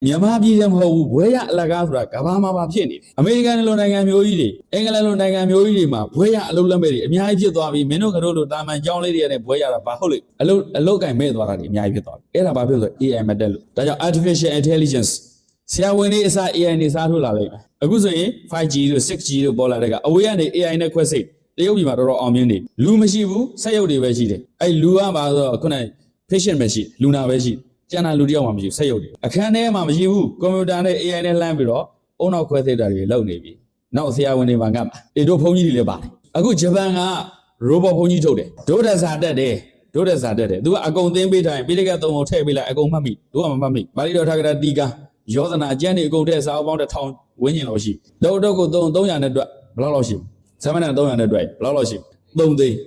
မြန်မာပြည်လည်းမဟုတ်ဘူးဘွဲရအလကားဆိုတာကဘာမှမဖြစ်နေတယ်အမေရိကန်လိုနိုင်ငံမျိုးကြီးတွေအင်္ဂလန်လိုနိုင်ငံမျိုးကြီးတွေမှာဘွဲရအလုပ်လက်မဲ့တွေအများကြီးဖြစ်သွားပြီမင်းတို့ကတော့လို့တာမန်ကြောင်းလေးတွေနဲ့ဘွဲရတာဘာဟုတ်လေအလုပ်ကင်မဲ့သွားတာတွေအများကြီးဖြစ်သွားပြီအဲ့ဒါဘာဖြစ်လို့ AI မတက်လို့ဒါကြောင့် artificial intelligence ဆရာဝန်တွေအစား AI နေစားထုတ်လာလိမ့်မယ်အခုဆိုရင် 5G တို့ 6G တို့ပေါ်လာတဲ့ကအဝေးကနေ AI နဲ့ခွဲစိတ်တရုတ်ပြည်မှာတော်တော်အောင်မြင်နေလူမရှိဘူးစက်ရုပ်တွေပဲရှိတယ်အဲ့လူကပါဆိုတော့ခုနက patient ပဲရှိလူနာပဲရှိကျန်တာလူတယောက်မှမရှိဘူးစက်ရုပ်တွေအခန်းထဲမှာမရှိဘူးကွန်ပျူတာနဲ့ AI နဲ့လှမ်းပြီးတော့အုံနောက်ခွဲစိတ်တာတွေလုပ်နေပြီနောက်ဆရာဝန်တွေမှာငတ်မှာတို့ဘုန်းကြီးတွေလည်းပါတယ်အခုဂျပန်က robot ဘုန်းကြီးထုတ်တယ်ဒုဒ္ဒစာတက်တယ်သူကအကုန်သင်ပေးထားရင်ပိဋကတ်သုံးပုံထည့်ပေးလိုက်အကုန်မှတ်မိတို့ကမမှတ်မိပါဠိတော်ထာဂရတိကယောသနာအကျမ်းတွေအကုန်ထည့်စာအုပ်ပေါင်း1000ဝန်းကျင်လောက်ရှိတော့ကို300နဲ့တွက်ဘယ်လောက်ရှိသမဏ300နဲ့တွက်ဘယ်လောက်ရှိ3သိန်း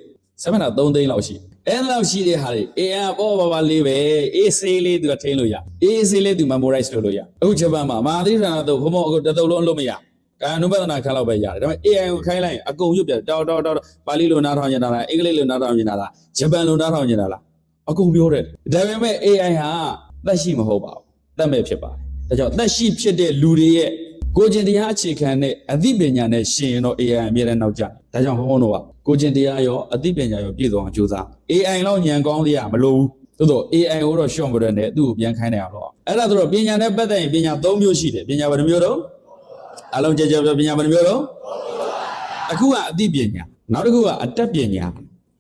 သမဏ3သိန်းလောက်ရှိအဲ့လောက်ရှိတဲ့ဟာတွေ AI ပေါ်ပါလေးပဲအေးဆေးလေးသူကထိန်းလို့ရအေးဆေးလေးသူ memorize လုပ်လို့ရအခုဂျပန်မှာမဟာသီဌာနတော့ဘုံအခုတစ်သုတ်လုံးအလုပ်မရကာနုပဒနာခန်းလောက်ပဲရတယ်ဒါပေမဲ့ AI ကိုခိုင်းလိုက်ရင်အကုန်ရွတ်ပြတောပါဠိလိုနားထောင်နေတာလားအင်္ဂလိပ်လိုနားထောင်နေတာလားဂျပန်လိုနားထောင်နေတာလားအကုန်ပြောတယ်ဒါပေမဲ့ AI ဟာသက်ရှိမဟုတ်ပါဘူးသက်မဲ့ဖြစ်ပါတယ်ဒါကြောင့်သက်ရှိဖြစ်တဲ့လူတွေရဲ့ကိုကျင်တရားအခြေခံနဲ့အသိပညာနဲ့ရှင်ရင်တော့ AI အမြဲတမ်းနောက်ကျဒါကြောင့်ဘုံတို့ကကိုကျင်တရားရောအသိပညာရောပြည့်စုံအောင်ကြိုးစား AI လောက်ညံကောင်းသေးရမလို့သို့တော့ AI ကိုတော့ရှော့မရနဲ့သူ့ကိုပြန်ခိုင်းနေအောင်တော့အဲ့ဒါဆိုတော့ပညာနဲ့ပတ်သက်ရင်ပညာ၃မျိုးရှိတယ်ပညာဘယ်နှမျိုးတော့အလုံးကြကြပြောပညာဘယ်နှမျိုးတော့အခုကအသိပညာနောက်တစ်ခုကအတတ်ပညာ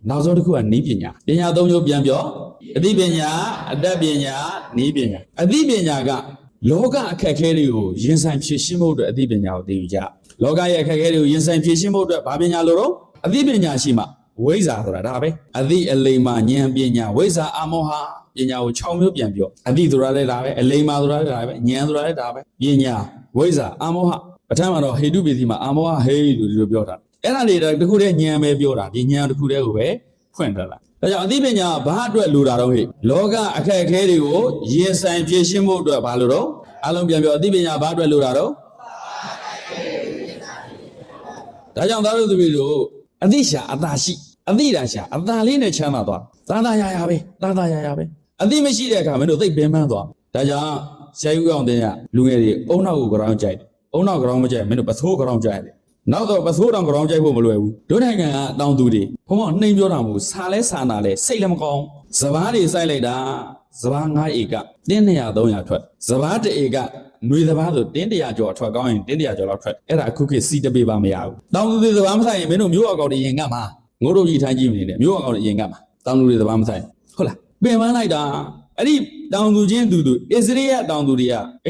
နောက်ဆုံးတစ်ခုကနည်းပညာပညာ၃မျိုးပြန်ပြောအသိပညာအတတ်ပညာနည်းပညာအသိပညာကလောကအခက်အခဲတွေကိုရင်ဆိုင်ဖြေရှင်းဖို့အတွက်အသိပညာကိုသင်ယူကြလောကရဲ့အခက်အခဲတွေကိုရင်ဆိုင်ဖြေရှင်းဖို့အတွက်ဘာပညာလို့တော့အသိပညာရှိမှဝိဇ္ဇာဆိုတာဒါပဲအသိအလိမ္မာဉာဏ်ပညာဝိဇ္ဇာအမောဟပညာကို6မျိုးပြန်ပြောအသိဆိုတာလည်းဒါပဲအလိမ္မာဆိုတာလည်းဒါပဲဉာဏ်ဆိုတာလည်းဒါပဲပညာဝိဇ္ဇာအမောဟပဋ္ဌာန်းမှာတော့ဟေတုပိသီမှာအမောဟဟေလို့ဒီလိုပြောတာအဲ့ဒါတွေတခုတည်းဉာဏ်ပဲပြောတာဒီဉာဏ်တခုတည်းကိုပဲဖွင့်ထားတာဒါကြောင့်အသိပညာဘာအတွက်လိုတာတော့ဟဲ့လောကအခက်အခဲတွေကိုရင်ဆိုင်ဖြေရှင်းဖို့အတွက်ဘာလို့တော့အလုံးပြန်ပြောအသိပညာဘာအတွက်လိုတာတော့ဒါကြောင့်သားတို့သူတို့အသိရှာအသာရှိအသိတာရှာအသာလေးနဲ့ချမ်းသာသွားသာရပဲအသိမရှိတဲ့အခါမင်းတို့သိပ်ပင်ပန်းသွားဒါကြောင့်ဆရာကြီးအောင်တဲ့လူငယ်တွေအုံနောက်ကိုကြောင်းကြိုက်တယ်အုံနောက်ကြောင်းမကြိုက်မင်းတို့ပသိုးကြောင်းကြိုက်တယ်နောက်တော့ပသိုးတောင်ကြောင်းကြိုက်ဖို့မလွယ်ဘူးတို့နိုင်ငံကတောင်သူတွေဘုံကနှိမ်ပြောတာမဟုတ်စာလဲစာနာလဲစိတ်လည်းမကောင်းစပားတွေစိုက်လိုက်တာစပား9ဧကတင်း200 300ထွက်စပား1ဧကຫນွေစပားဆိုတင်း100ကျော်ထွက်ကောင်းရင်တင်း100ကျော်လောက်ထွက်အဲ့ဒါအခုခေတ်စီတပေးပါမရဘူးတောင်သူတွေစပားမဆိုင်ရင်မင်းတို့မျိုးအကောက်တွေရင်ကမှာငို့တို့ကြီးထိုင်းကြည့်နေတယ်မျိုးအကောက်တွေရင်ကမှာတောင်သူတွေစပားမဆိုင်ဟုတ်လားပင်ပန်းလိုက်တာအဲ့ဒီတောင်သူချင်းသူအစ္စရေးကတောင်သူတွေက